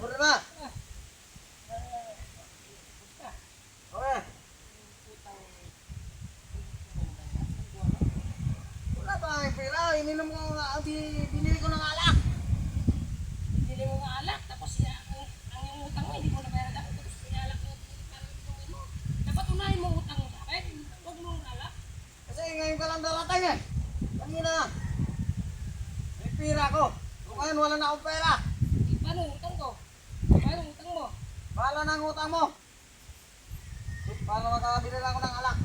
problema? Okay. Wala pa ang pera. Ininom ko nga. Binili ko ng alak. Binili mo ng alak, tapos ang yung utang mo, hindi mo nabayaran ako. Tapos pinalak mo para inumin mo. Dapat unahin mo utang mo sa akin. Huwag mo ng alak. Kasi ngayon ka lang darating eh. Kanina. May pera ko. Kung ngayon wala na akong pera. Paano ang utang ko? Paano ang utang mo? Bahala na ang utang mo. Paano makakabili lang ako ng alak?